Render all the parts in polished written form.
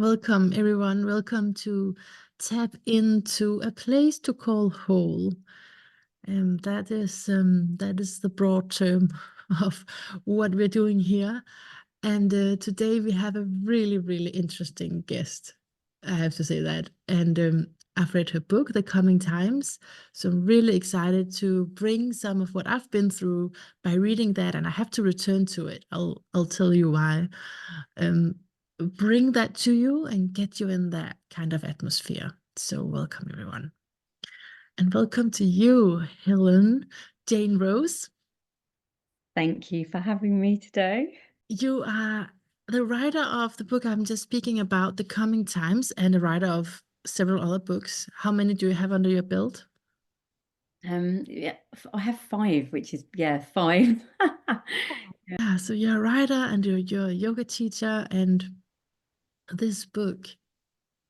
Welcome, everyone. Welcome to Tap Into a Place to Call Whole. That is the broad term of what we're doing here. And today we have a really, really interesting guest. I have to say that. And I've read her book, The Coming Times. So I'm really excited to bring some of what I've been through by reading that, and I have to return to it. I'll tell you why. Bring that to you and get you in that kind of atmosphere. So welcome, everyone. And welcome to you, Helen Jane Rose. Thank you for having me today. You are the writer of the book I'm just speaking about, The Coming Times, and a writer of several other books. How many do you have under your belt? Yeah, I have 5, which is 5. Yeah, so you're a writer and you're a yoga teacher, and this book,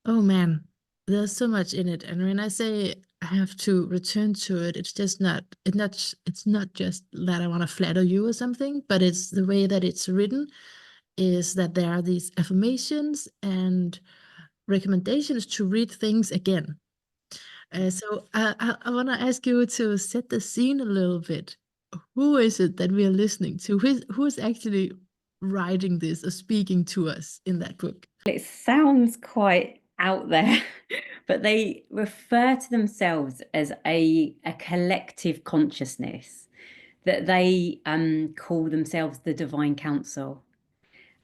oh man, there's so much in it. And when I say I have to return to it, it's just it's not just that I want to flatter you or something, but it's the way that it's written is that there are these affirmations and recommendations to read things again. So I want to ask you to set the scene a little bit. Who is it that we are listening to? Who is actually writing this or speaking to us in that book? It sounds quite out there, but they refer to themselves as a collective consciousness, that they call themselves the Divine Council.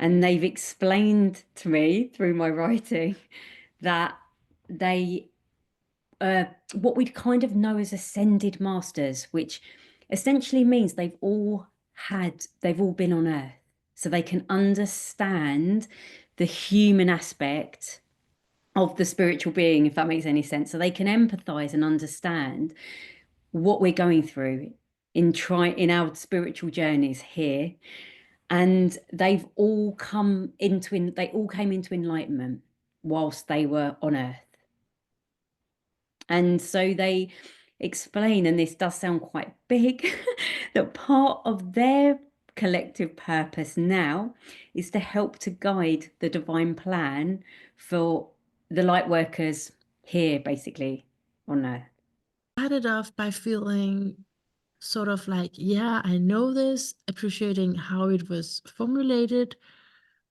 And they've explained to me through my writing that they what we'd kind of know as ascended masters, which essentially means they've all been on Earth, so they can understand the human aspect of the spiritual being, if that makes any sense. So they can empathize and understand what we're going through in our spiritual journeys here. And they all came into enlightenment whilst they were on Earth. And so they explain, and this does sound quite big, that part of their collective purpose now is to help to guide the divine plan for the light workers here, basically, on Earth. Started off by feeling sort of like, yeah, I know this, appreciating how it was formulated,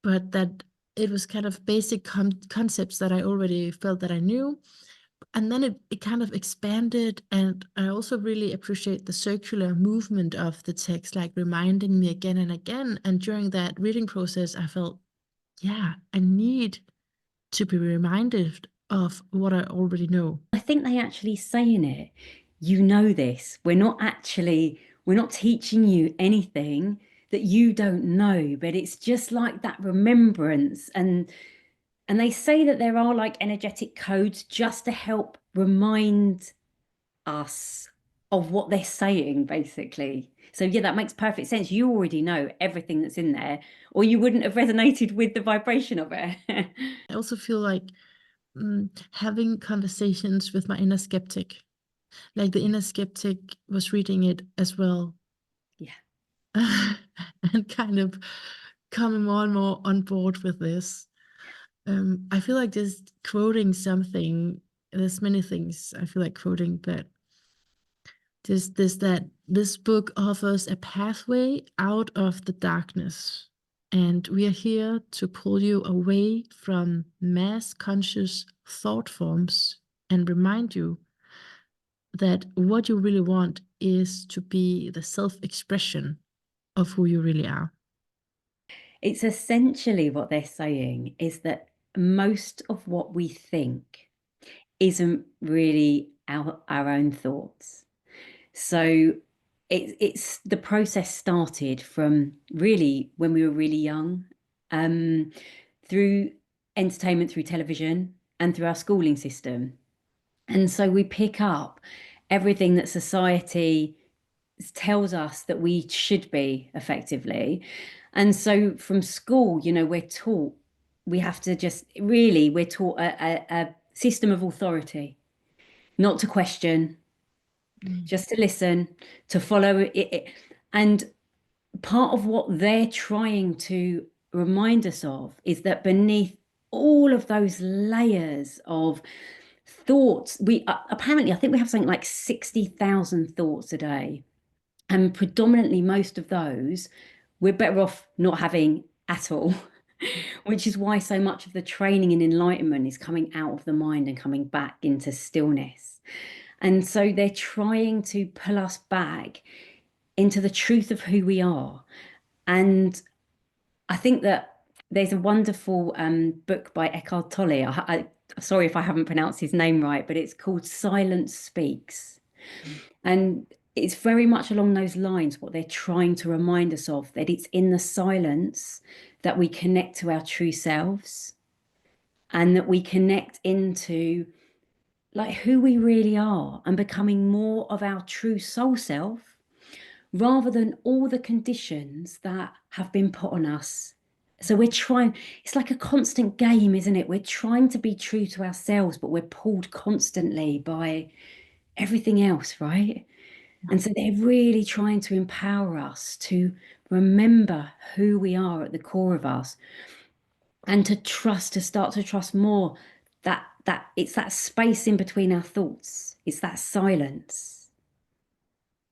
but that it was kind of basic concepts that I already felt that I knew. And then it kind of expanded, and I also really appreciate the circular movement of the text, like reminding me again and again. And during that reading process, I felt, yeah, I need to be reminded of what I already know. I think they actually say in it, you know this. We're not teaching you anything that you don't know, but it's just like that remembrance. And they say that there are like energetic codes just to help remind us of what they're saying, basically. So yeah, that makes perfect sense. You already know everything that's in there, or you wouldn't have resonated with the vibration of it. I also feel like having conversations with my inner skeptic, like the inner skeptic was reading it as well. Yeah. And kind of coming more and more on board with this. I feel like just quoting something, there's many things I feel like quoting, but this book offers a pathway out of the darkness. And we are here to pull you away from mass conscious thought forms and remind you that what you really want is to be the self-expression of who you really are. It's essentially what they're saying is that most of what we think isn't really our own thoughts. So it's the process started from really when we were really young, through entertainment, through television, and through our schooling system. And so we pick up everything that society tells us that we should be effectively. And so from school, we're taught we have to we're taught a system of authority, not to question, just to listen, to follow it. And part of what they're trying to remind us of is that beneath all of those layers of thoughts. We apparently, I think we have something like 60,000 thoughts a day. And predominantly, most of those we're better off not having at all, which is why so much of the training in enlightenment is coming out of the mind and coming back into stillness. And so they're trying to pull us back into the truth of who we are. And I think that there's a wonderful book by Eckhart Tolle. Sorry if I haven't pronounced his name right, but it's called Silence Speaks. And it's very much along those lines, what they're trying to remind us of, that it's in the silence that we connect to our true selves and that we connect into like who we really are and becoming more of our true soul self rather than all the conditions that have been put on us. So we're trying, it's like a constant game, isn't it? We're trying to be true to ourselves, but we're pulled constantly by everything else, right? And so they're really trying to empower us to remember who we are at the core of us and to trust, to start to trust more that it's that space in between our thoughts, it's that silence.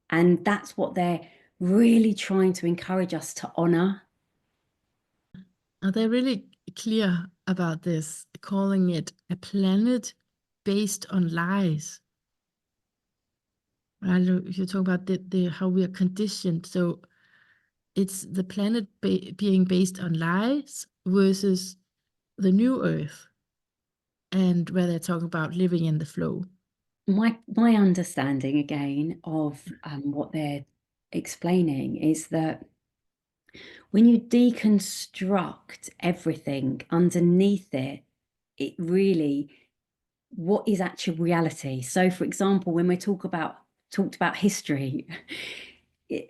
And that's what they're really trying to encourage us to honor. They're really clear about this, calling it a planet based on lies. Right? You talk about the how we are conditioned. So it's the planet being based on lies versus the new Earth, and where they're talking about living in the flow. My understanding again of what they're explaining is that when you deconstruct everything underneath it, it really, what is actual reality? So, for example, when we talked about history,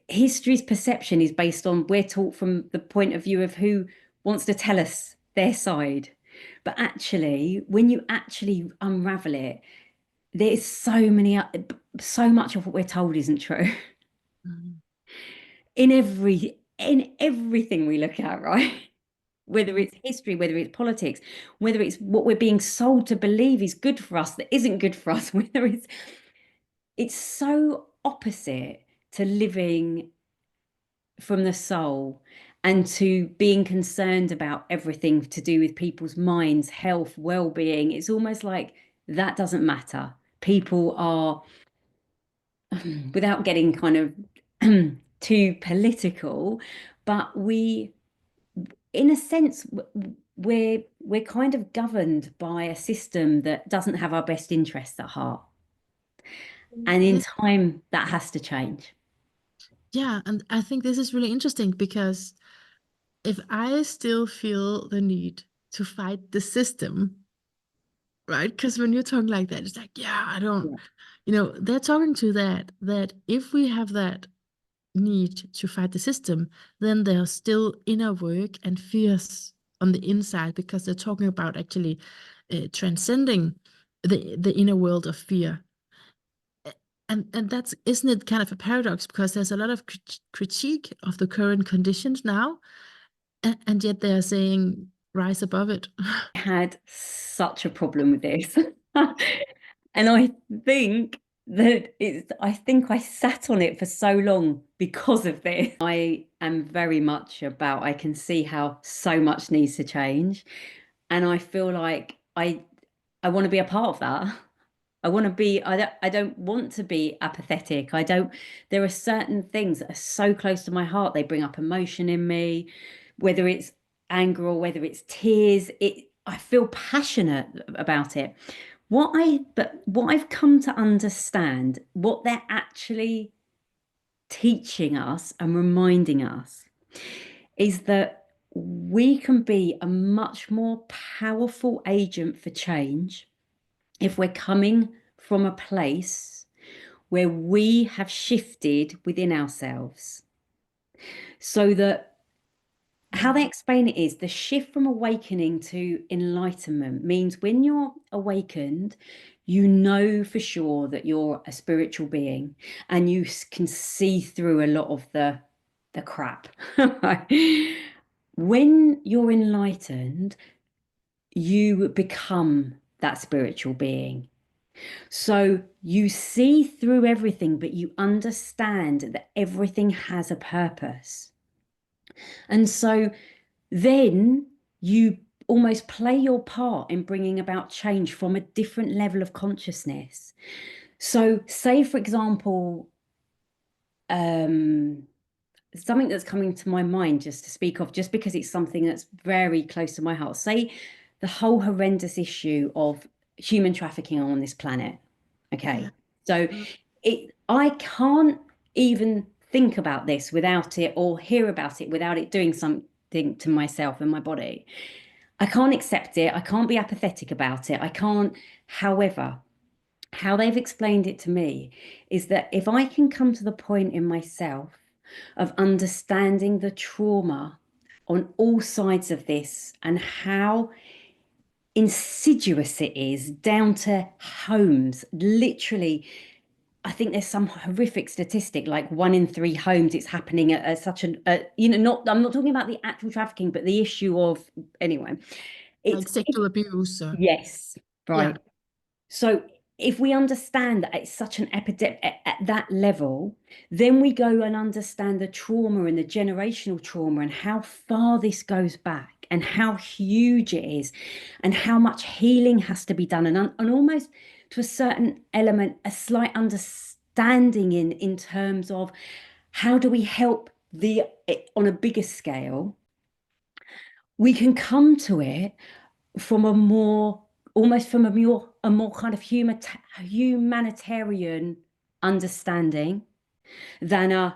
history's perception is based on, we're taught from the point of view of who wants to tell us their side. But actually, when you actually unravel it, there's so much of what we're told isn't true. Mhm. In everything we look at, right? Whether Mm. it's history, whether it's politics, whether it's what we're being sold to believe is good for us that isn't good for us, whether it's so opposite to living from the soul and to being concerned about everything to do with people's minds, health, well-being. It's almost like that doesn't matter. People are, without getting kind of too political, but in a sense, we're kind of governed by a system that doesn't have our best interests at heart. And in This, time, that has to change. yeah, and I think this is really interesting because if I still feel the need to fight the system, right? Because when you're talking like that, it's like, yeah, I don't, Yeah. they're talking to that if we have that need to fight the system, then there's still inner work and fears on the inside because they're talking about actually transcending the inner world of fear. And that's, isn't it kind of a paradox because there's a lot of critique of the current conditions now, and yet they're saying rise above it. I had such a problem with this. And I think I think I sat on it for so long because of this. I am very much about, I can see how so much needs to change. And I feel like I want to be a part of that. I don't want to be apathetic. There are certain things that are so close to my heart. They bring up emotion in me, whether it's anger or whether it's tears. I feel passionate about it. But what I've come to understand, what they're actually teaching us and reminding us is that we can be a much more powerful agent for change if we're coming from a place where we have shifted within ourselves. So that how they explain it is the shift from awakening to enlightenment means when you're awakened, you know for sure that you're a spiritual being and you can see through a lot of the crap. When you're enlightened, you become that spiritual being. So you see through everything, but you understand that everything has a purpose. And so then you almost play your part in bringing about change from a different level of consciousness. So, say, for example, something that's coming to my mind just to speak of, just because it's something that's very close to my heart. Say the whole horrendous issue of human trafficking on this planet. Yeah. Okay. So Mm. I can't even think about this without it, or hear about it without it doing something to myself and my body. I can't accept it. I can't be apathetic about it. I can't. However, how they've explained it to me is that if I can come to the point in myself of understanding the trauma on all sides of this and how insidious it is down to homes, literally. I think there's some horrific statistic, like 1 in 3 homes, it's happening at such an, not, I'm not talking about the actual trafficking, but the issue of, anyway, Like sexual abuse. yes, Yeah. right. So if we understand that it's such an epidemic at that level, then we go and understand the trauma and the generational trauma and how far this goes back and how huge it is and how much healing has to be done, and almost to a certain element, a slight understanding in terms of how do we help on a bigger scale. We can come to it from a more, almost from a more kind of humanitarian understanding than a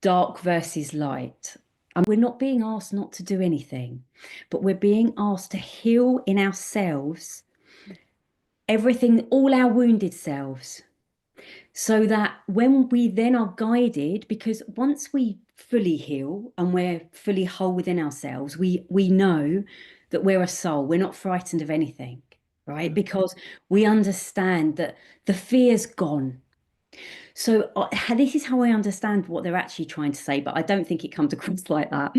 dark versus light. And we're not being asked not to do anything, but we're being asked to heal in ourselves everything, all our wounded selves, so that when we then are guided, because once we fully heal and we're fully whole within ourselves, we know that we're a soul, we're not frightened of anything, right? Mm. Because we understand that the fear's gone. So this is how I understand what they're actually trying to say, but I don't think it comes across like that,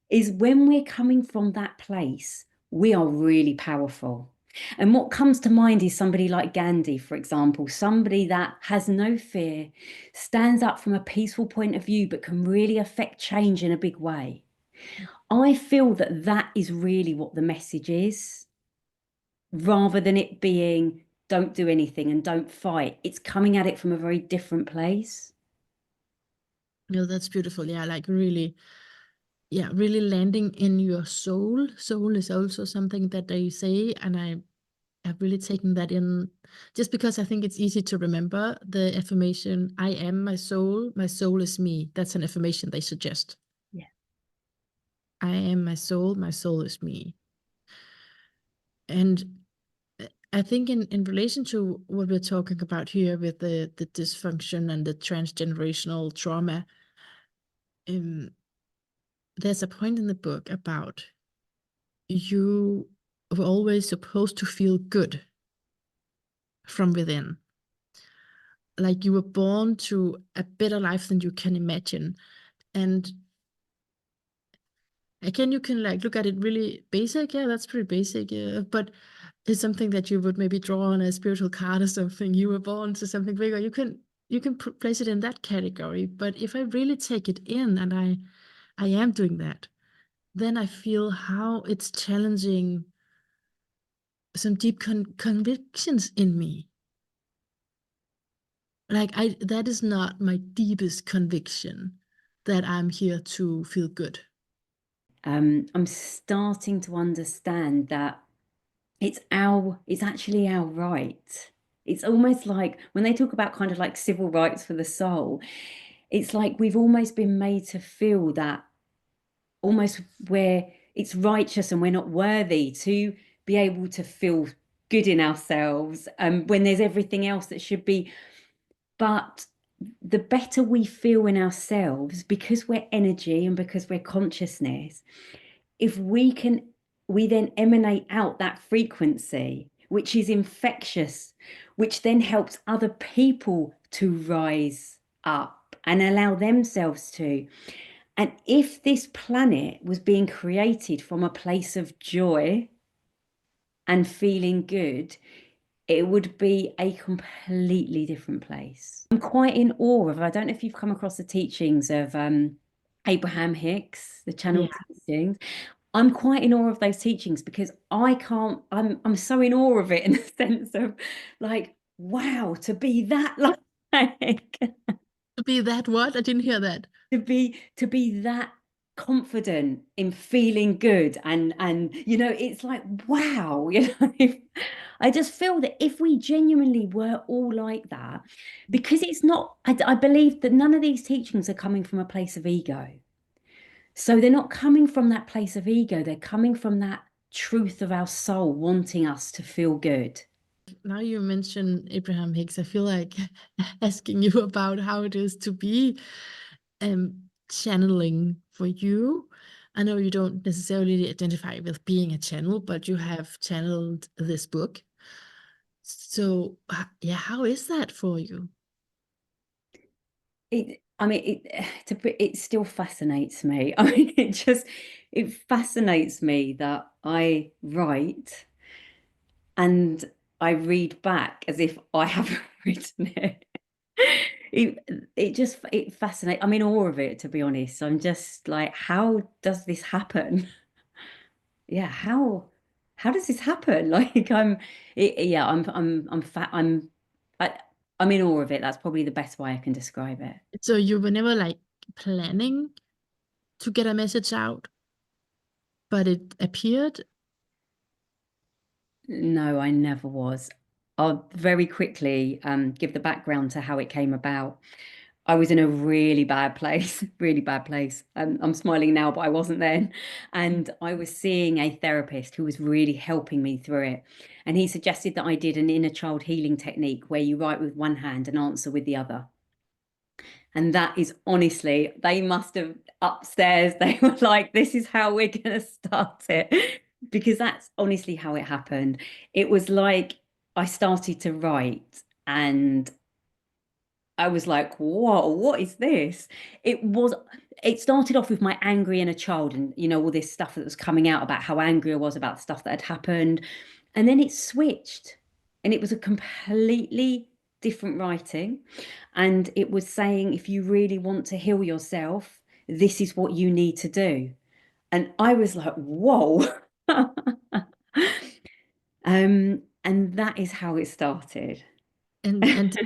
is when we're coming from that place, we are really powerful. And what comes to mind is somebody like Gandhi, for example, somebody that has no fear, stands up from a peaceful point of view, but can really affect change in a big way. I feel that that is really what the message is, rather than it being don't do anything and don't fight. It's coming at it from a very different place. No, that's beautiful. Yeah, like really, yeah, really landing in your soul. Soul is also something that they say, and I have really taken that in just because I think it's easy to remember the affirmation, I am my soul is me. That's an affirmation they suggest. Yeah. I am my soul is me. And I think in relation to what we're talking about here with the dysfunction and the transgenerational trauma, um, there's a point in the book about you were always supposed to feel good from within. Like you were born to a better life than you can imagine. And again, you can like look at it really basic. Yeah, that's pretty basic. Yeah. But it's something that you would maybe draw on a spiritual card or something. You were born to something bigger. You can place it in that category. But if I really take it in and I am doing that, then I feel how it's challenging some deep convictions in me. Like that is not my deepest conviction that I'm here to feel good. I'm starting to understand that it's actually our right. It's almost like when they talk about kind of like civil rights for the soul, it's like we've almost been made to feel that almost where it's righteous and we're not worthy to be able to feel good in ourselves, when there's everything else that should be. But the better we feel in ourselves, because we're energy and because we're consciousness, if we then emanate out that frequency, which is infectious, which then helps other people to rise up and allow themselves to. And if this planet was being created from a place of joy and feeling good, it would be a completely different place. I'm quite in awe of, I don't know if you've come across the teachings of Abraham Hicks, the channel Yeah. teachings. I'm quite in awe of those teachings because I can't, I'm so in awe of it in the sense of like, wow, to be that like To be that what? I didn't hear that. to be that confident in feeling good and you know it's like wow you know I just feel that if we genuinely were all like that, because it's not I believe that none of these teachings are coming from a place of ego, so they're not coming from that place of ego, they're coming from that truth of our soul wanting us to feel good. Now you mention Abraham Hicks, I feel like asking you about how it is to be channeling for you. I know you don't necessarily identify with being a channel, but you have channeled this book. So, yeah, how is that for you? I mean, it still fascinates me. I mean, it fascinates me that I write and I read back as if I haven't written it. It, it fascinates. I'm in awe of it, to be honest. I'm just like, how does this happen? Yeah, how does this happen? Like, yeah, I'm fat. I, I'm in awe of it. That's probably the best way I can describe it. So you were never like planning to get a message out, but it appeared. No, I never was. I'll very quickly give the background to how it came about. I was in a really bad place, really bad place. I'm smiling now, but I wasn't then. And I was seeing a therapist who was really helping me through it. And he suggested that I did an inner child healing technique where you write with one hand and answer with the other. And that is honestly, they must have upstairs, they were like, this is how we're going to start it. Because that's honestly how it happened. It was like I started to write and I was like, whoa, what is this? It was, it started off with my angry inner child and, you know, all this stuff that was coming out about how angry I was about the stuff that had happened. And then it switched and it was a completely different writing. And it was saying, if you really want to heal yourself, this is what you need to do. And I was like, whoa. And that is how it started. And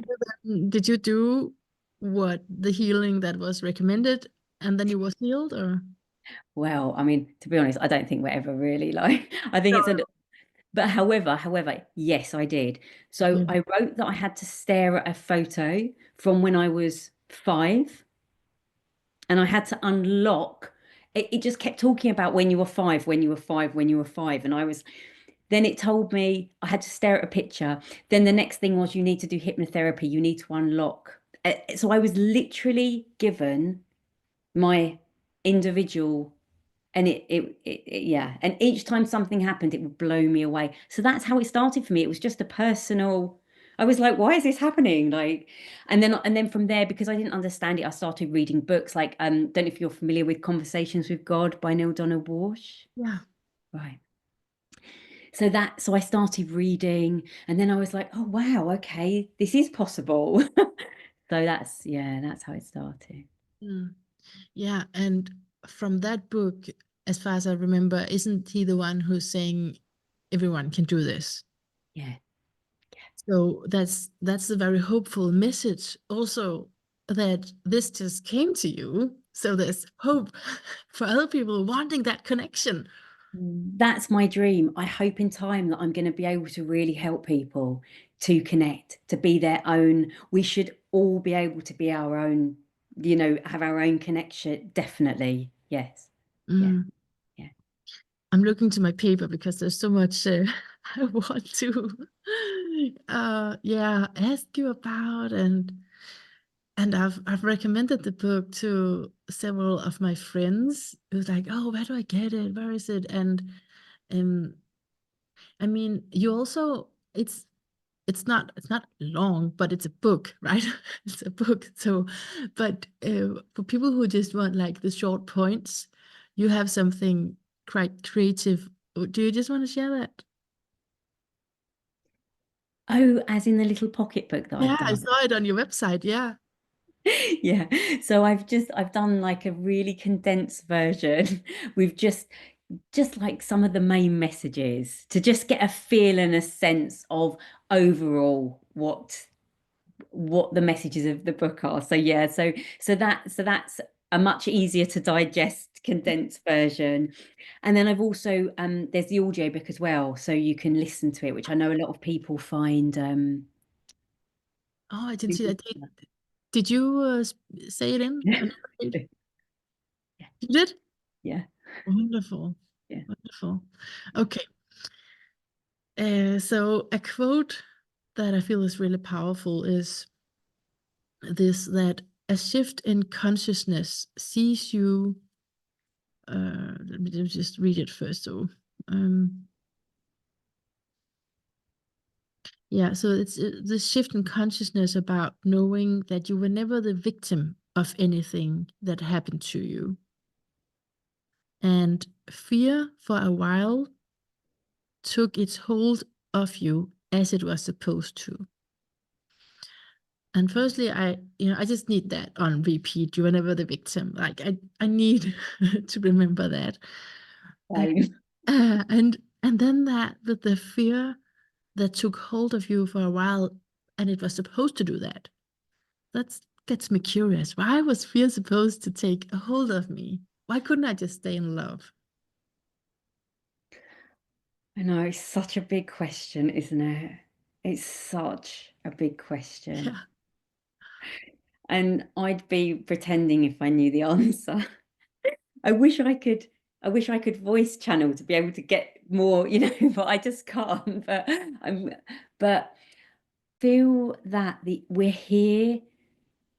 did you do what the healing that was recommended, and then you was healed, or? Well, I mean, to be honest, I don't think we're ever really like, I think it's a, No. but however, yes, I did. So Yeah. I wrote that I had to stare at a photo from when I was 5 and I had to unlock. It just kept talking about when you were 5, when you were 5, when you were 5. And I was, then it told me I had to stare at a picture. Then the next thing was you need to do hypnotherapy, you need to unlock. So I was literally given my individual and yeah, and each time something happened it would blow me away. So that's how it started for me. It was just a personal, I was like, why is this happening, like, and then from there, because I didn't understand it, I started reading books like don't know if you're familiar with Conversations with God by Neil Donald Walsh. Yeah. Right. So I started reading and then I was like, oh wow, okay, this is possible. So that's, yeah, that's how it started. Mm. Yeah, and from that book, as far as I remember, isn't he the one who's saying everyone can do this? Yeah. So that's a very hopeful message also, that this just came to you. So there's hope for other people wanting that connection. That's my dream. I hope in time that I'm going to be able to really help people to connect, to be their own. We should all be able to be our own, you know, have our own connection. Definitely. Yes. Yeah. Mm. Yeah. I'm looking to my paper because there's so much I want to yeah, ask you about, and I've recommended the book to several of my friends who's like, oh, where do I get it? Where is it? And um I mean, you also, it's it's not long, but it's a book, right? It's a book. So, but for people who just want like the short points, you have something quite creative. Do you just want to share that? Oh, as in the little pocketbook that I've Yeah, I done. saw it on your website. Yeah. Yeah. So I've done like a really condensed version. We've just like some of the main messages to just get a feel and a sense of overall what the messages of the book are. So yeah, so that's a much easier to digest condensed version. And then I've also there's the audio book as well, so you can listen to it, which I know a lot of people find Oh, I didn't see really- that. Did you say it in? yeah. You did? Yeah. Wonderful. Yeah. Wonderful. Okay. So a quote that I feel is really powerful is this, that a shift in consciousness sees you. Let me just read it first. So, um, yeah, so it's the shift in consciousness about knowing that you were never the victim of anything that happened to you. And fear for a while took its hold of you as it was supposed to. And firstly, I just need that on repeat. You were never the victim. Like I need to remember that. Uh, Same. and then that with the fear that took hold of you for a while, and it was supposed to do that. That gets me curious. Why was fear supposed to take a hold of me? Why couldn't I just stay in love? I know it's such a big question, isn't it? It's such a big question. Yeah, And I'd be pretending if I knew the answer. I wish I could, I wish I could voice channel to be able to get more, but I just can't. But feel that we're here,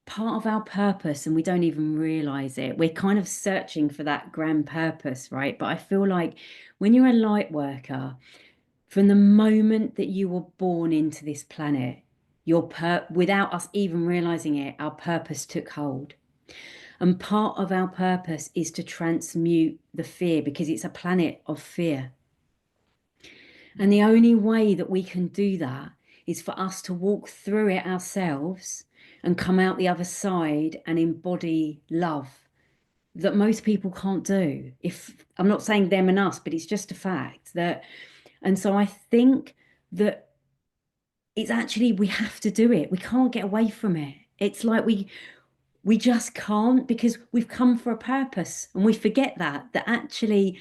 part of our purpose, and we don't even realize it. We're kind of searching for that grand purpose, right? But I feel like when you're a light worker, from the moment that you were born into this planet, without us even realizing it, our purpose took hold. And part of our purpose is to transmute the fear because it's a planet of fear. And the only way that we can do that is for us to walk through it ourselves and come out the other side and embody love that most people can't do. If I'm not saying them and us, but it's just a fact that, and so I think that it's actually we have to do it. We can't get away from it. It's like we just can't because we've come for a purpose and we forget that actually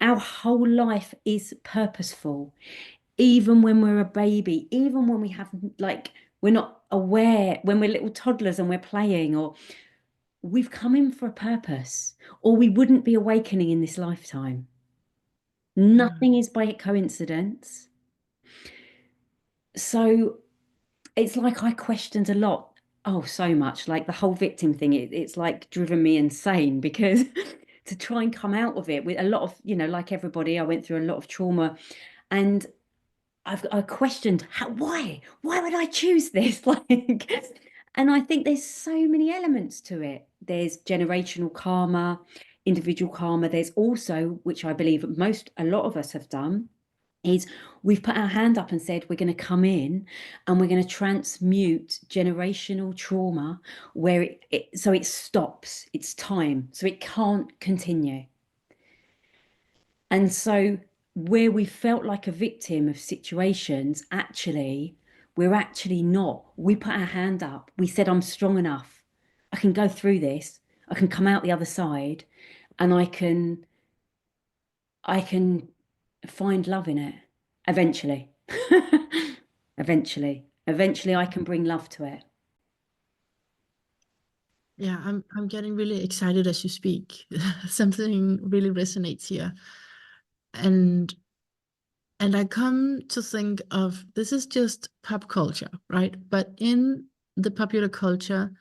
our whole life is purposeful. Even when we're a baby, even when we have like we're not aware, when we're little toddlers and we're playing, or we've come in for a purpose, or we wouldn't be awakening in this lifetime. yeah, Nothing is by coincidence. So it's like I questioned a lot. Oh, so much. Like the whole victim thing, it's like driven me insane because to try and come out of it with a lot of, like everybody, I went through a lot of trauma and I questioned why would I choose this? Like, and I think there's so many elements to it. There's generational karma, individual karma. There's also, which I believe a lot of us have done, is we've put our hand up and said we're going to come in and we're going to transmute generational trauma where so it stops, it's time, so it can't continue. And so where we felt like a victim of situations, actually, we're actually not. We put our hand up. We said, I'm strong enough. I can go through this. I can come out the other side and I can find love in it eventually. Eventually I can bring love to it. yeah. I'm getting really excited as you speak. Something really resonates here, and I come to think of this is just pop culture, right? But in the popular culture,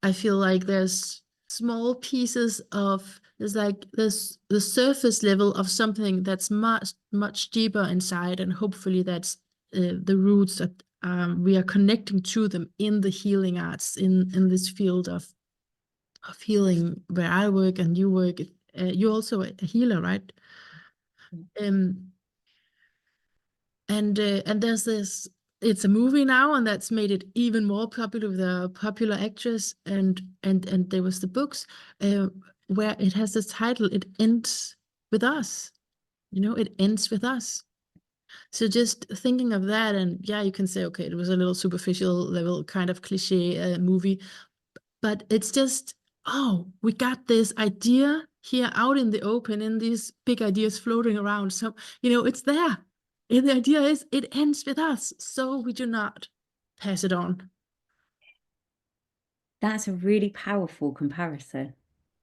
I feel like there's small pieces of there's like this the surface level of something that's much deeper inside, and hopefully that's the roots we are connecting to them in the healing arts, in this field of healing where I work and you work. You're also a healer, right? Um, and there's this. It's a movie now, and that's made it even more popular with a popular actress. And there was the books where it has this title. It ends with us. You know, it ends with us. So just thinking of that, and yeah, you can say, okay, it was a little superficial level, kind of cliche movie, but it's just, oh, we got this idea here out in the open, in these big ideas floating around. So, it's there. And the idea is it ends with us, so we do not pass it on. That's a really powerful comparison.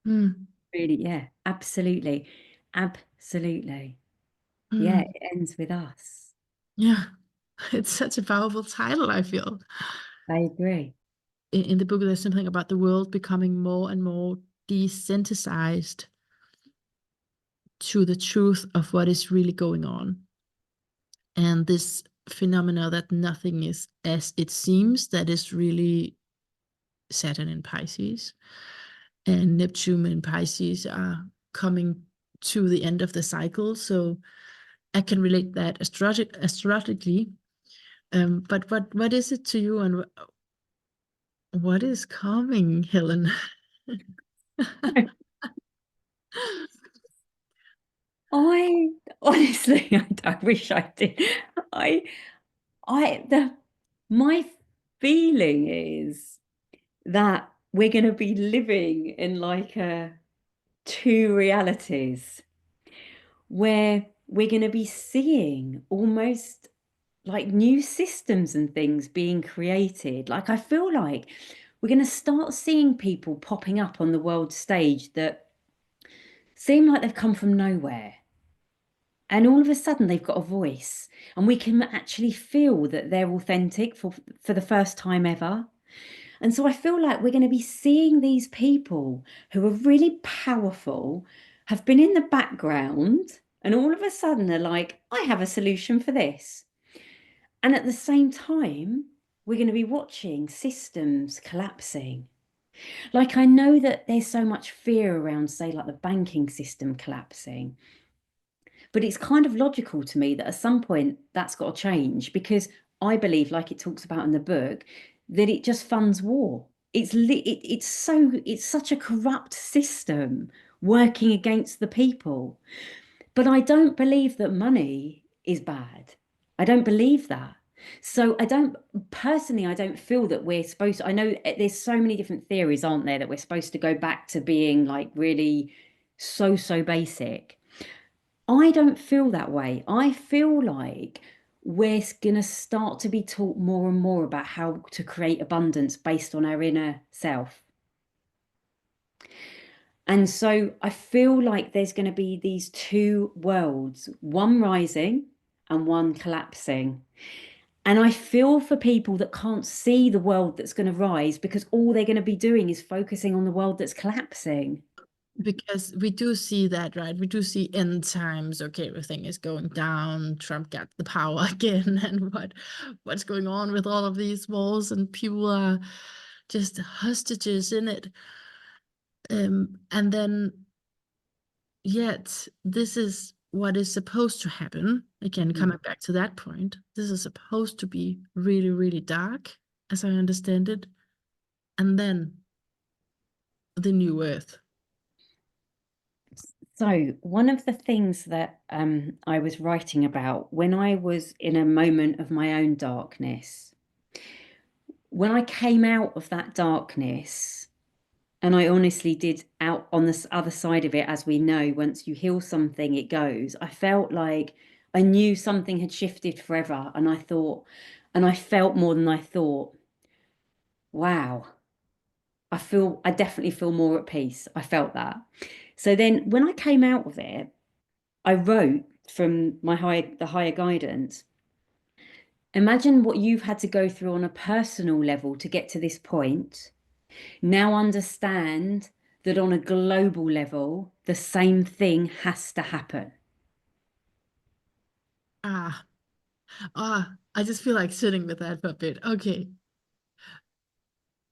Mm, Really, yeah, absolutely. Absolutely. Yeah, mm, it ends with us. yeah, it's such a powerful title, I feel. I agree. In the book, there's something about the world becoming more and more desensitized to the truth of what is really going on. And this phenomena that nothing is as it seems, that is really Saturn in Pisces and Neptune in Pisces are coming to the end of the cycle. So I can relate that astrologically. But what is it to you, and what is coming, Helen? I honestly, I wish I did. I, the my feeling is that we're going to be living in like a two realities where we're going to be seeing almost like new systems and things being created. Like I feel like we're going to start seeing people popping up on the world stage that seem like they've come from nowhere. And all of a sudden they've got a voice and we can actually feel that they're authentic for the first time ever. And so I feel like we're going to be seeing these people who are really powerful, have been in the background, and all of a sudden they're like, I have a solution for this. And at the same time, we're going to be watching systems collapsing. Like, I know that there's so much fear around, say, like the banking system collapsing, but it's kind of logical to me that at some point that's got to change because I believe, like it talks about in the book, that it just funds war. It's such a corrupt system working against the people. But I don't believe that money is bad. I don't believe that. So I don't personally, I don't feel that we're supposed to, I know there's so many different theories, aren't there, that we're supposed to go back to being like really so basic. I don't feel that way. I feel like we're going to start to be taught more and more about how to create abundance based on our inner self. And so I feel like there's going to be these two worlds, one rising and one collapsing. And I feel for people that can't see the world that's going to rise because all they're going to be doing is focusing on the world that's collapsing. Because we do see that, right? We do see end times. Okay, everything is going down. Trump got the power again, and what's going on with all of these wars, and people are just hostages in it. And then yet this is what is supposed to happen. Again, Mm. coming back to that point, this is supposed to be really, really dark, as I understand it. And then the new earth. So, one of the things that I was writing about when I was in a moment of my own darkness, when I came out of that darkness, and I honestly did out on this other side of it, as we know, once you heal something, it goes. I felt like I knew something had shifted forever. And I thought, and I felt more than I thought, wow, I definitely feel more at peace. I felt that. So then when I came out of it, I wrote from the higher guidance. Imagine what you've had to go through on a personal level to get to this point. Now understand that on a global level, the same thing has to happen. Ah, Ah, I just feel like sitting with that for a bit. Okay.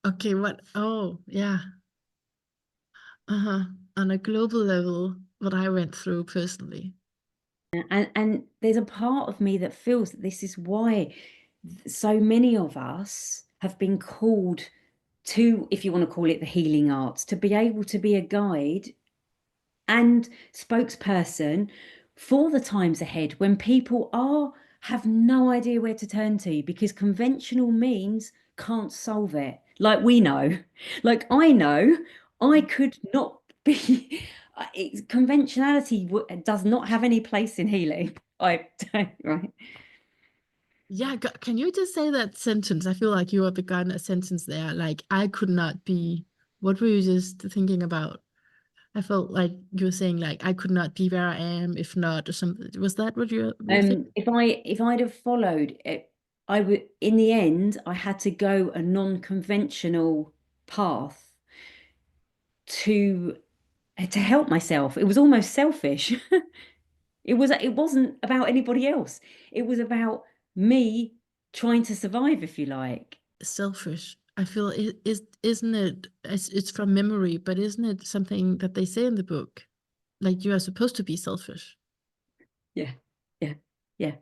Okay, what? Oh, yeah. Uh-huh. On a global level, what I went through personally. And there's a part of me that feels that this is why so many of us have been called to, if you want to call it the healing arts, to be able to be a guide and spokesperson for the times ahead when people have no idea where to turn to because conventional means can't solve it. Like we know, like I know I could not be conventionality does not have any place in healing. I don't, right. Yeah, can you just say that sentence? I feel like you have begun a sentence there. Like, I could not be. What were you just thinking about? I felt like you were saying, like, I could not be where I am if not, or something. Was that what you were thinking? If I'd have followed it, I would, in the end, I had to go a non-conventional path to help myself. It was almost selfish. It wasn't about anybody else. It was about me trying to survive, if you like. Selfish. I feel isn't it? It's from memory, but isn't it something that they say in the book? Like you are supposed to be selfish. Yeah, yeah, yeah,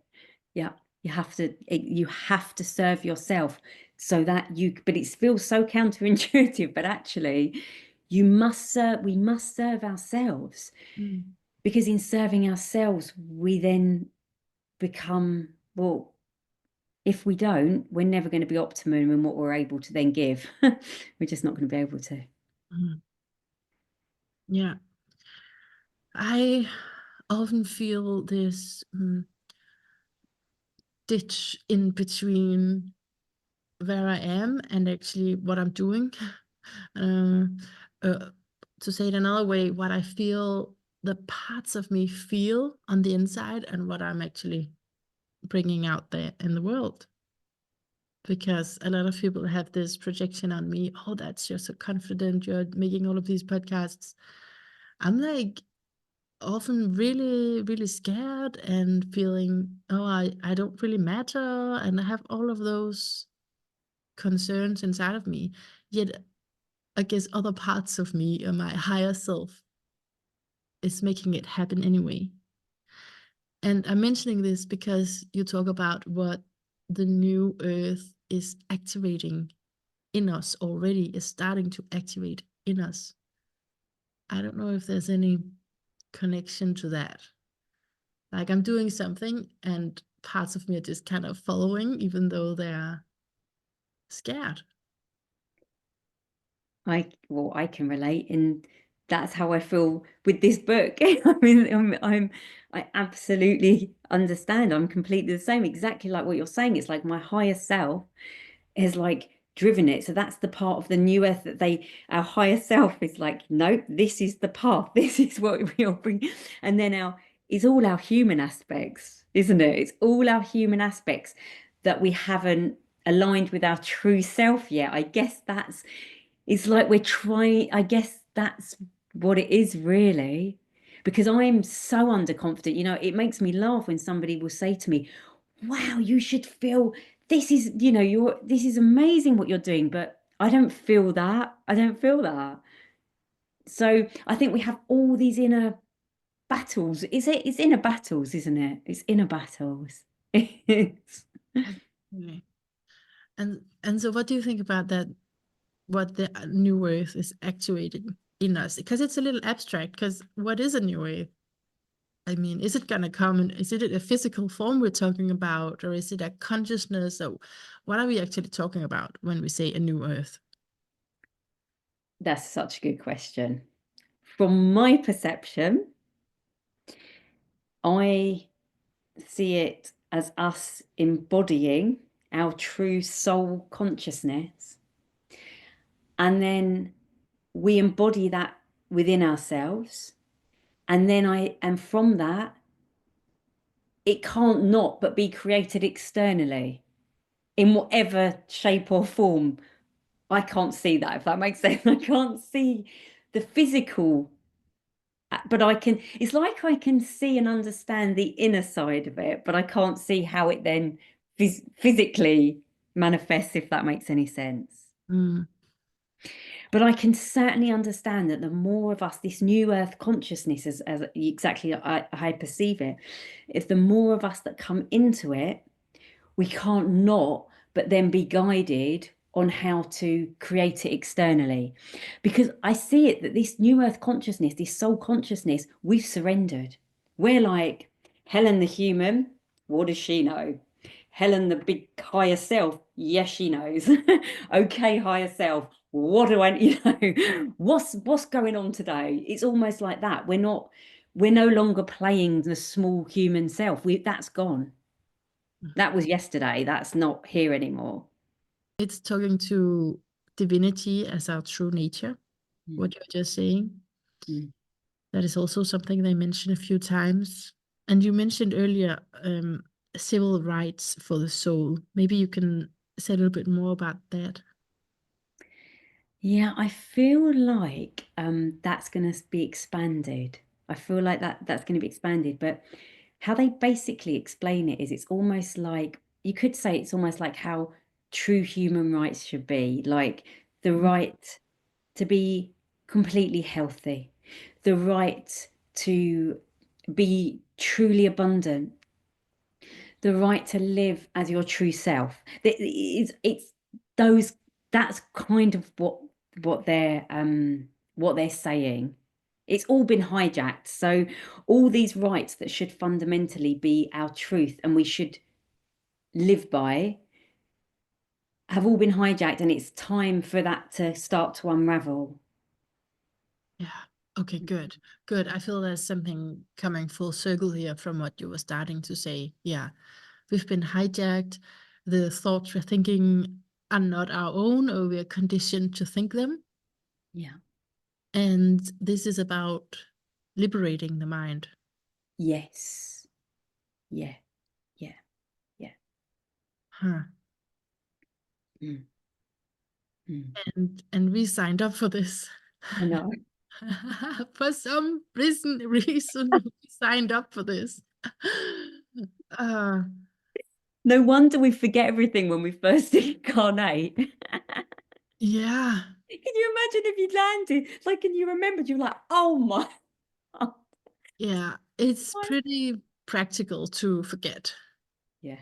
yeah. You have to serve yourself so that you, but it feels so counterintuitive, but actually we must serve ourselves Mm. because in serving ourselves, we then become, well, if we don't, we're never going to be optimum in what we're able to then give. We're just not going to be able to. Mm. Yeah, I often feel this ditch in between where I am and actually what I'm doing. Uh, uh, to say it another way, what I feel, the parts of me feel on the inside, and what I'm actually bringing out there in the world. Because a lot of people have this projection on me. Oh, that's you're so confident. You're making all of these podcasts. I'm like often really, really scared and feeling, oh, I don't really matter. And I have all of those concerns inside of me. Yet, I guess other parts of me, or my higher self, is making it happen anyway. And I'm mentioning this because you talk about what the new earth is activating in us already, is starting to activate in us. I don't know if there's any connection to that. Like I'm doing something and parts of me are just kind of following, even though they're scared. I can relate, and that's how I feel with this book. I mean, I absolutely understand. I'm completely the same, exactly like what you're saying. It's like my higher self has like driven it. So that's the part of the new earth that our higher self is like, nope, this is the path. This is what we'll bring. And then it's all our human aspects, isn't it? It's all our human aspects that we haven't aligned with our true self yet. I guess it's like we're trying, I guess that's what it is really. Because I'm so underconfident, it makes me laugh when somebody will say to me, wow, you should feel this is, this is amazing what you're doing, but I don't feel that. I don't feel that. So I think we have all these inner battles. It's inner battles, isn't it? It's inner battles. It's, Okay. And so what do you think about that? What the new earth is activating in us? Because it's a little abstract. Because what is a new earth? I mean, is it gonna come and is it a physical form we're talking about, or is it a consciousness? So, what are we actually talking about when we say a new earth? that's such a good question. From my perception, I see it as us embodying our true soul consciousness. And then we embody that within ourselves. And from that, it can't not but be created externally in whatever shape or form. I can't see that, if that makes sense. I can't see the physical but I can, it's like I can see and understand the inner side of it, but I can't see how it then physically manifests, if that makes any sense. Mm. But I can certainly understand that the more of us, this new earth consciousness, as exactly I perceive it, if the more of us that come into it, we can't not but then be guided on how to create it externally. Because I see it that this new earth consciousness, this soul consciousness, we've surrendered. We're like, Helen the human, what does she know? Helen the big higher self, yes, she knows. Okay, higher self, what do I, what's going on today? It's almost like that. We're no longer playing the small human self. That's gone. That was yesterday. That's not here anymore. It's talking to divinity as our true nature, Mm, what you're just saying. mm. That is also something they mentioned a few times. And you mentioned earlier civil rights for the soul. Maybe you can say a little bit more about that. Yeah, I feel like that's going to be expanded. I feel like that's going to be expanded. But how they basically explain it is it's almost like, you could say it's almost like how true human rights should be, like the right to be completely healthy, the right to be truly abundant, the right to live as your true self. It's those, that's kind of what they're saying. It's all been hijacked. So all these rights that should fundamentally be our truth and we should live by have all been hijacked, and it's time for that to start to unravel. Yeah. Okay, good. Good. I feel there's something coming full circle here from what you were starting to say. Yeah. We've been hijacked. The thoughts we're thinking are not our own, or we're conditioned to think them. Yeah. And this is about liberating the mind. Yes. Yeah. Yeah. Yeah. Huh. Mm. Mm. And we signed up for this. I know. For some reason we signed up for this. Uh, No wonder we forget everything when we first incarnate. Can yeah. you imagine if you landed, like, and you remembered, you're like, oh my God. Yeah. It's pretty practical to forget. Yeah.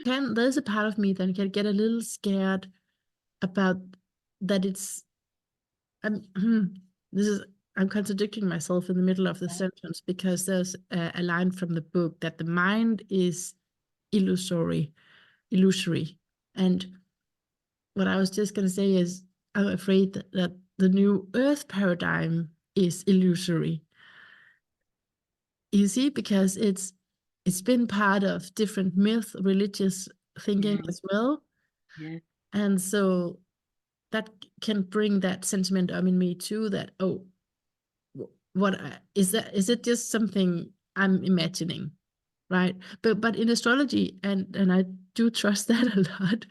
There's a part of me that can get a little scared about that it's I'm this is I'm contradicting myself in the middle of the sentence because there's a line from the book that the mind is illusory. And what I was just going to say is I'm afraid that the new earth paradigm is illusory. You see, because it's been part of different myth, religious thinking Yeah. as well. Yeah. And so that can bring that sentiment up in me too, that oh, what is that, is it just something I'm imagining, right? But in astrology, and I do trust that a lot,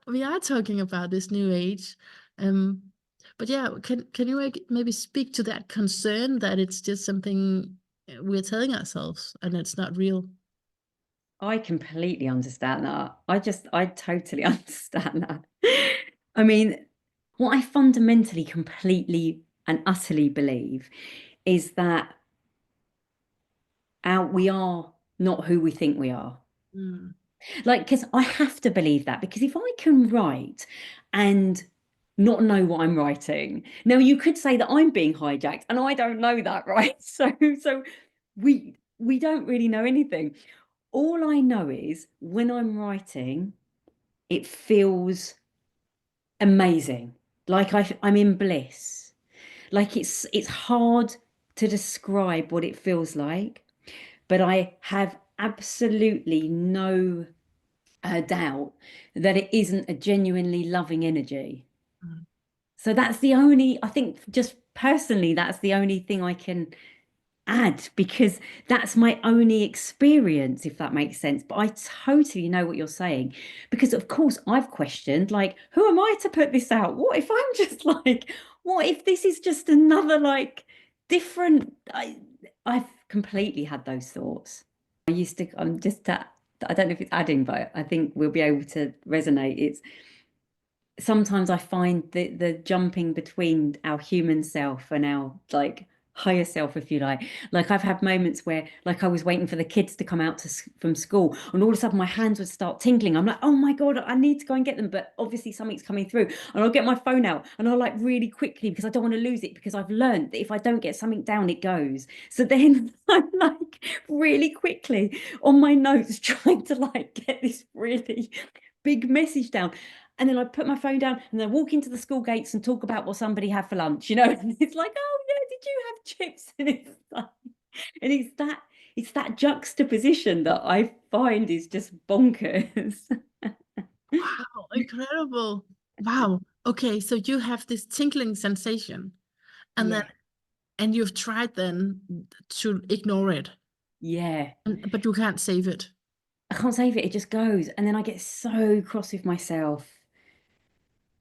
we are talking about this new age. um but yeah, can you maybe speak to that concern that it's just something we're telling ourselves and it's not real? I completely understand that. I totally understand that. I mean, what I fundamentally, completely, and utterly believe is that we are not who we think we are. Mm. Like, because I have to believe that, because if I can write and not know what I'm writing, now you could say that I'm being hijacked and I don't know that, right? So we don't really know anything. All I know is when I'm writing, it feels amazing. Like I'm in bliss. Like it's hard to describe what it feels like, but I have absolutely no doubt that it isn't a genuinely loving energy. Mm. So that's the only, I think, just personally, that's the only thing I can add, because that's my only experience, if that makes sense. But I totally know what you're saying, because of course I've questioned, like, who am I to put this out? What if I'm just like, what if this is just another like different? I've completely had those thoughts. I'm just that, I don't know if it's adding, but I think we'll be able to resonate. It's sometimes I find the jumping between our human self and our like higher self, if you like I've had moments where like I was waiting for the kids to come out from school, and all of a sudden my hands would start tingling. I'm like, oh my God, I need to go and get them, but obviously something's coming through, and I'll get my phone out and I'll like really quickly, because I don't want to lose it, because I've learned that if I don't get something down, it goes. So then I'm like really quickly on my notes trying to like get this really big message down. And then I put my phone down and then walk into the school gates and talk about what somebody had for lunch, you know. And it's like, oh yeah, did you have chips? And it's like, and it's that juxtaposition that I find is just bonkers. Wow, incredible. Wow. Okay, so you have this tingling sensation, and then Yeah, and you've tried then to ignore it, yeah. but you can't save it. I can't save it. It just goes. And then I get so cross with myself.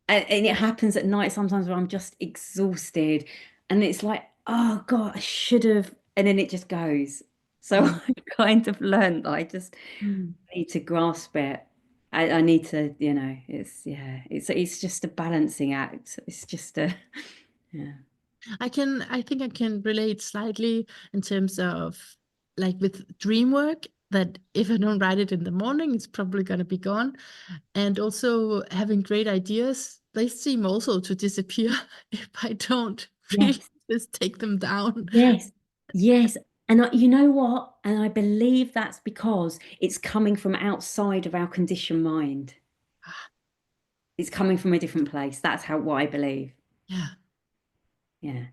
And it happens at night sometimes where I'm just exhausted. And it's like, oh God, I should have. And then it just goes. So Mm. I kind of learned that I just Mm. need to grasp it. I need to, it's just a balancing act. It's just a, yeah. I think I can relate slightly in terms of like with dream work, that if I don't write it in the morning, it's probably gonna be gone. And also having great ideas, they seem also to disappear if I don't really Yes, just take them down. yes, yes. And you know what? And I believe that's because it's coming from outside of our conditioned mind. It's coming from a different place. That's what I believe. Yeah. Yeah,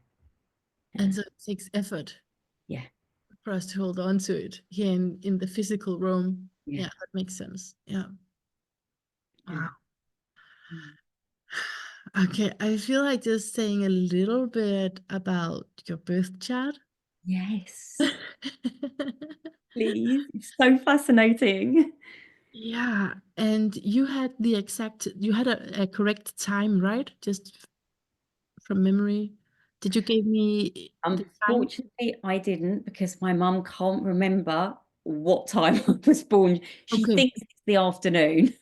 And yeah, so it takes effort yeah, for us to hold on to it here in the physical realm. yeah, Yeah, that makes sense. Yeah. yeah. Wow. Mm. Okay, I feel like just saying a little bit about your birth chart. Yes, please. It's so fascinating. Yeah, and you had a correct time, right? Just from memory. Did you give me the time? Unfortunately, I didn't, because my mum can't remember what time I was born. She Okay, thinks it's the afternoon.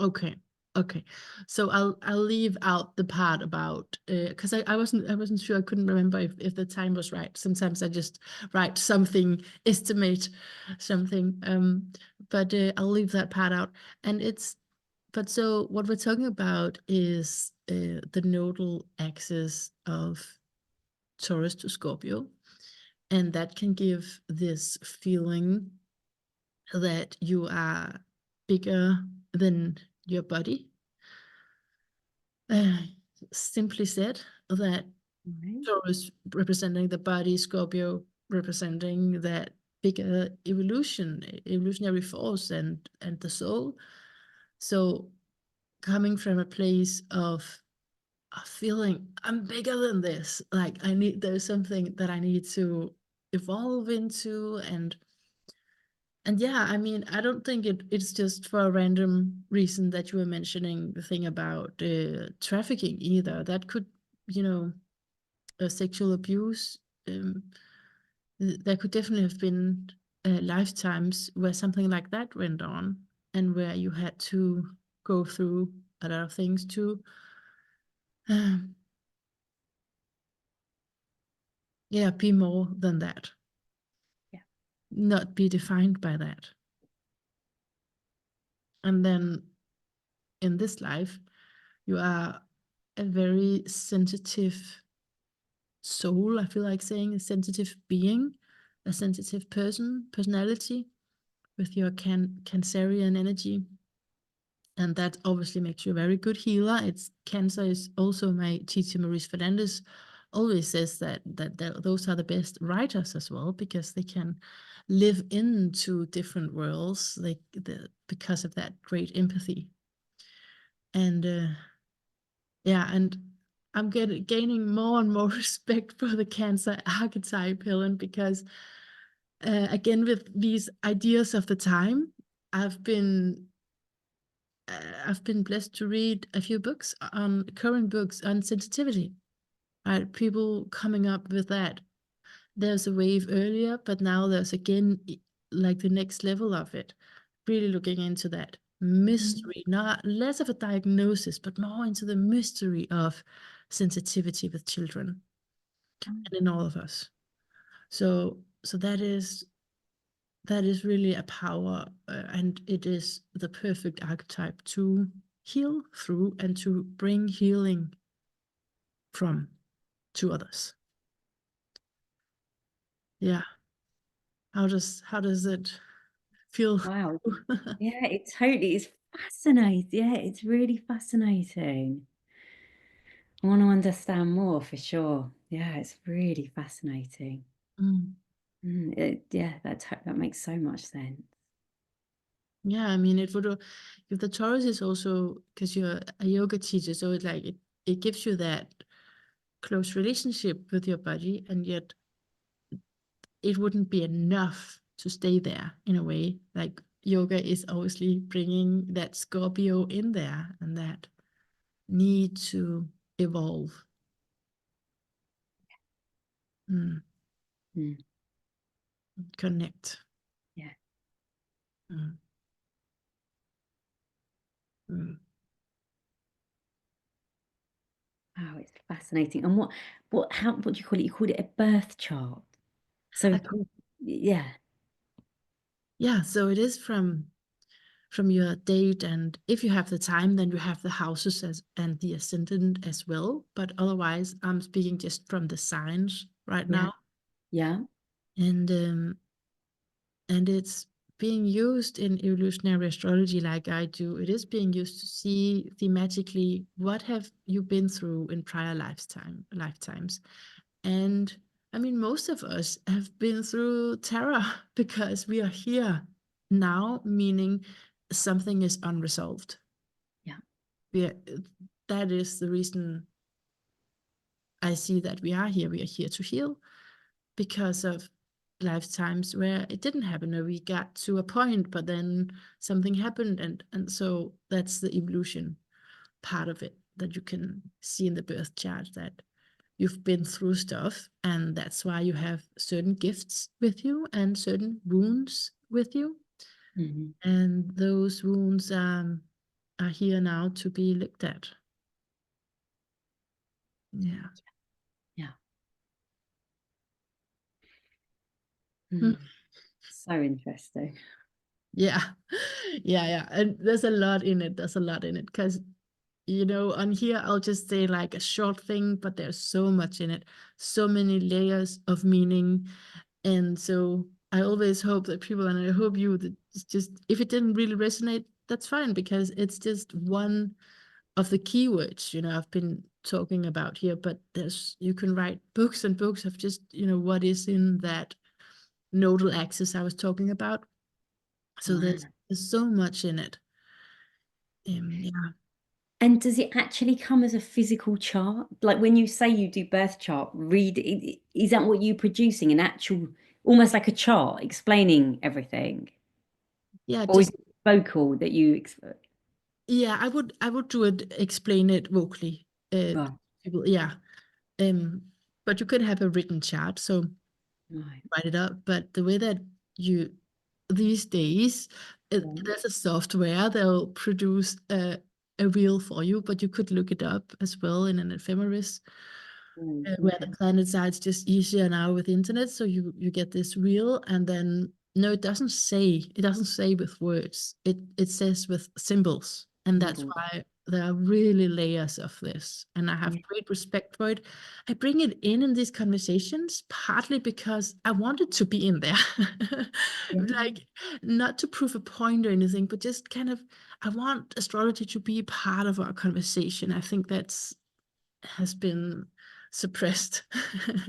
okay, okay. So I'll leave out the part about because I wasn't sure, I couldn't remember if the time was right. Sometimes I just write something, estimate something. But I'll leave that part out. And it's but so what we're talking about is the nodal axis of Taurus to Scorpio, and that can give this feeling that you are bigger than your body. Uh, Simply said, that Right. Taurus representing the body, Scorpio representing that bigger evolutionary force and the soul. So coming from a place of feeling I'm bigger than this, like there's something that I need to evolve into, and yeah, I mean, I don't think it's just for a random reason that you were mentioning the thing about trafficking either. That could, you know, sexual abuse. Um, there could definitely have been lifetimes where something like that went on, and where you had to go through a lot of things to, um, yeah, be more than that, Yeah. not be defined by that. And then in this life, you are a very sensitive soul. I feel like saying a sensitive being, a sensitive personality with your Cancerian energy. And that obviously makes you a very good healer. It's Cancer is also, my teacher Maurice Fernandez always says that those are the best writers as well, because they can live into different worlds, because of that great empathy. And yeah, and I'm gaining more and more respect for the Cancer archetype, Helen, because again, with these ideas of the time, I've been I've been blessed to read a few books on current books on sensitivity. right? People coming up with that. There's a wave earlier, but now there's again like the next level of it. Really looking into that mystery, not less of a diagnosis, but more into the mystery of sensitivity with children and in all of us. So that is really a power, and it is the perfect archetype to heal through and to bring healing from to others. Yeah. How does it feel? Wow. Yeah, it totally is fascinating. Yeah, it's really fascinating. I want to understand more for sure. Yeah, it's really fascinating. Mm. Yeah, that makes so much sense. Yeah, I mean, it would, if the Taurus is also, because you're a yoga teacher, so it gives you that close relationship with your body, and yet it wouldn't be enough to stay there in a way. Like yoga is obviously bringing that Scorpio in there and that need to evolve. Mm. Mm, Connect. yeah. Mm. Mm. Wow, it's fascinating. And what do you call it? You called it a birth chart. I So, call, yeah, yeah, so it is from your date, and if you have the time, then you have the houses and the ascendant as well. But otherwise, I'm speaking just from the signs right yeah, now, yeah. and it's being used in evolutionary astrology like I do. It is being used to see thematically what have you been through in prior lifetimes. And I mean, most of us have been through terror because we are here now, meaning something is unresolved. Yeah. We are, that is the reason I see that we are here. We are here to heal because of lifetimes where it didn't happen, or we got to a point, but then something happened, and so that's the evolution part of it that you can see in the birth chart, that you've been through stuff, and that's why you have certain gifts with you and certain wounds with you, Mhm. and those wounds are here now to be looked at. Yeah. Yeah. Hmm. Mm. So interesting. Yeah. Yeah, and there's a lot in it. There's a lot in it because, on here I'll just say like a short thing, but there's so much in it, so many layers of meaning. And so I always hope that people, and I hope you, that it's just, if it didn't really resonate, that's fine, because it's just one of the keywords, I've been talking about here. But you can write books and books of just, what is in that nodal axis I was talking about. So there's Wow. so much in it. Yeah. And does it actually come as a physical chart? Like when you say you do birth chart, is that what you're producing? An actual, almost like a chart explaining everything? Yeah, Or is just it vocal that you, yeah, I would do it, explain it vocally. right, People, yeah. Um, but you could have a written chart, so right, write it up. But the way that you these days, right. there's a software that'll produce a reel for you, but you could look it up as well in an ephemeris, where the Okay. planets are. It's just easier now with internet, so you get this reel, and then no, it doesn't say with words. It says with symbols, and that's Symbol. why there are really layers of this, and I have Yeah. great respect for it. I bring it in these conversations partly because I want it to be in there, Yeah. like not to prove a point or anything, but just kind of, I want astrology to be part of our conversation. I think that's has been suppressed,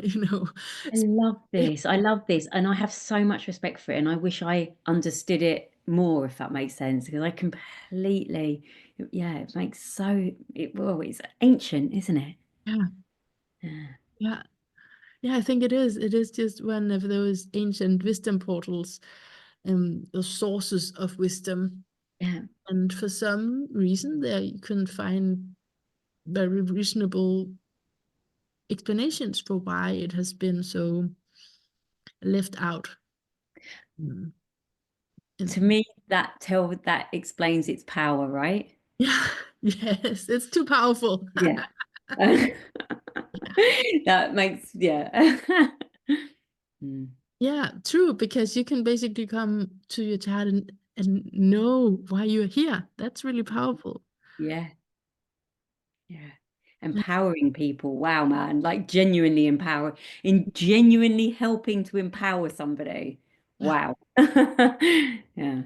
you know. I love this. I love this. And I have so much respect for it. And I wish I understood it more, if that makes sense, because I completely, yeah, it makes well, it's ancient, isn't it? Yeah, Yeah. yeah, yeah. I think it is. It is just one of those ancient wisdom portals, the sources of wisdom. Yeah. And for some reason, there you can find very reasonable explanations for why it has been so left out. Mm. To And me, that explains its power, right? yeah, yes, it's too powerful. Yeah. That makes, yeah. Mm. Yeah, true, because you can basically come to your child and know why you're here. That's really powerful. Yeah. Yeah. Empowering people. Wow, man. Like genuinely genuinely helping to empower somebody. Yeah, Wow. Yeah.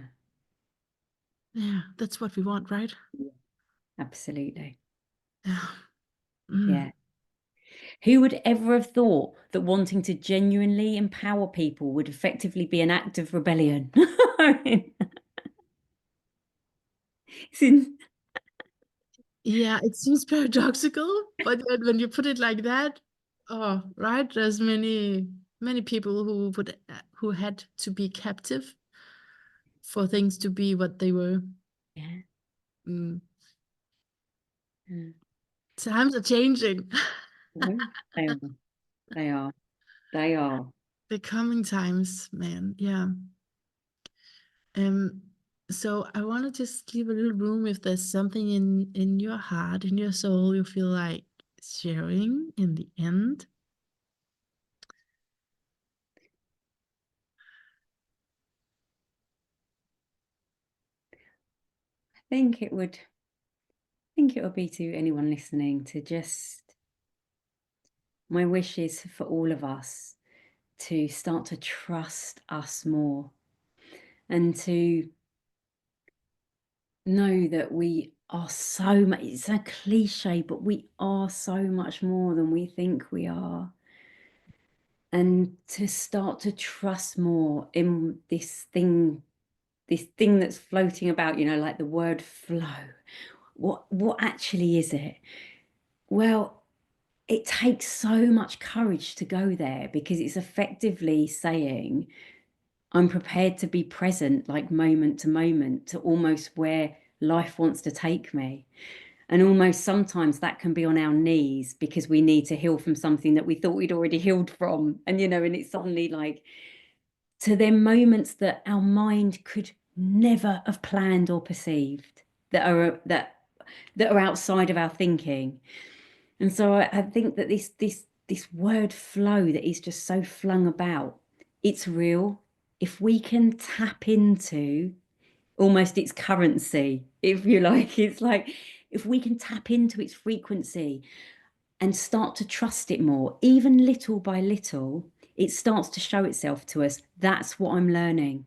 yeah, that's what we want, right? Absolutely. Yeah. Mm. Yeah. Who would ever have thought that wanting to genuinely empower people would effectively be an act of rebellion? I mean, it's in- Yeah, it seems paradoxical, but then when you put it like that, oh, right, there's many people who had to be captive for things to be what they were. yeah. Mm. Mm. Times are changing. Mhm. They are. They are. They are. The coming times, man. Yeah. Um, so I want to just leave a little room if there's something in your heart, in your soul, you feel like sharing in the end. I think it would be to anyone listening to just, my wish is for all of us to start to trust us more and to know that we are so much, it's a cliche, but we are so much more than we think we are. And to start to trust more in this thing that's floating about, like the word flow. What actually is it? Well, it takes so much courage to go there because it's effectively saying, I'm prepared to be present, like moment to moment, to almost where life wants to take me. And almost sometimes that can be on our knees because we need to heal from something that we thought we'd already healed from. And it's suddenly like to them moments that our mind could never have planned or perceived that are outside of our thinking. And so I think that this word flow that is just so flung about, it's real. If we can tap into almost its currency, if you like, it's like if we can tap into its frequency and start to trust it more, even little by little, it starts to show itself to us. That's what I'm learning.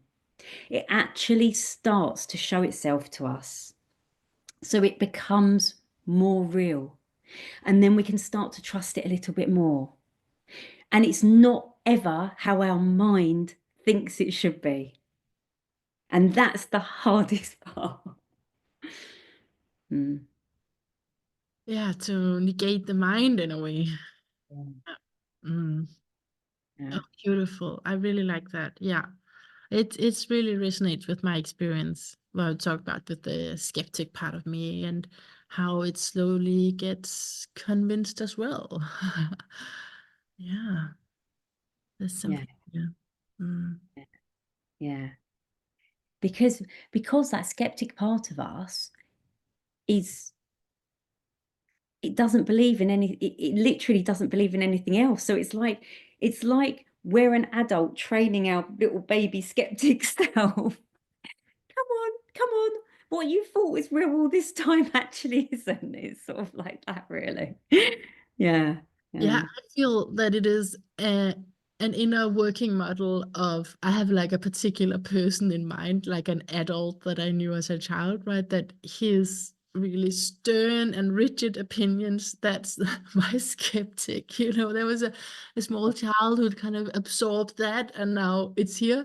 It actually starts to show itself to us. So it becomes more real. And then we can start to trust it a little bit more. And it's not ever how our mind thinks it should be. And that's the hardest part. Mm. Yeah, to negate the mind in a way. Mm. Oh, Yeah. beautiful. I really like that. Yeah. It's really resonates with my experience. What I talked about with the skeptic part of me and how it slowly gets convinced as well. Yeah, there's Yeah. something. Yeah. Mm. Yeah. Yeah. Because that skeptic part of us is it doesn't believe in it literally doesn't believe in anything else. So it's like we're an adult training our little baby skeptic self. Come on, what you thought was real all this time actually isn't. It's sort of like that, really. Yeah. Yeah, Yeah. I feel that it is an inner working model of I have like a particular person in mind, like an adult that I knew as a child, right? That his really stern and rigid opinions, that's my skeptic. There was a small child who'd kind of absorbed that and now it's here.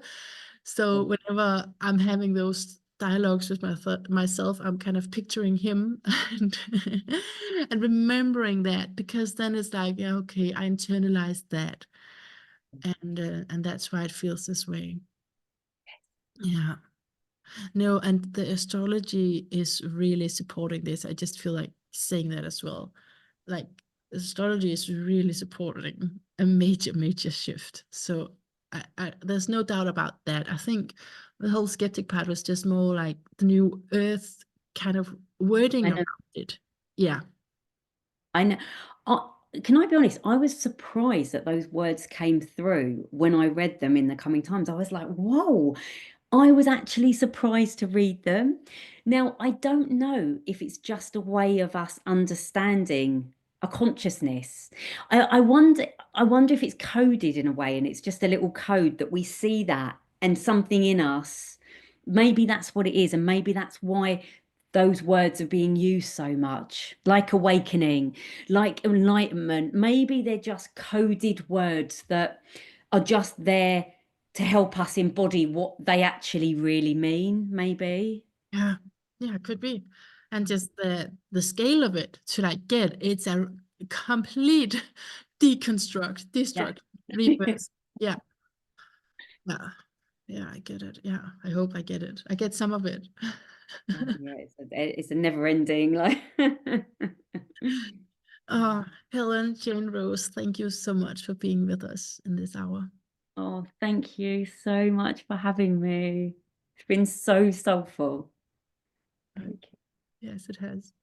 So whenever I'm having those dialogues with myself, I'm kind of picturing him and and remembering that because then it's like, yeah, okay, I internalized that, and that's why it feels this way. Yeah. No, and the astrology is really supporting this. I just feel like saying that as well. Like astrology is really supporting a major shift. So there's no doubt about that. I think the whole skeptic part was just more like the new earth kind of wording I around know. it. Yeah. I know. Can I be honest? I was surprised that those words came through when I read them in the coming times. I was like, whoa, I was actually surprised to read them. Now, I don't know if it's just a way of us understanding a consciousness. I wonder if it's coded in a way and it's just a little code that we see that and something in us. Maybe that's what it is, and maybe that's why those words are being used so much, like awakening, like enlightenment. Maybe they're just coded words that are just there to help us embody what they actually really mean, maybe. Yeah. Yeah, it could be. And just the scale of it to like get it's a complete Yeah. destruct, reverse. Yeah. Yeah. Yeah, I get it. Yeah. I hope I get it. I get some of it. Oh, yeah, it's a never ending like. Helen Jane Rose, thank you so much for being with us in this hour. Oh, thank you so much for having me. It's been so soulful. Thank you. Yes, it has.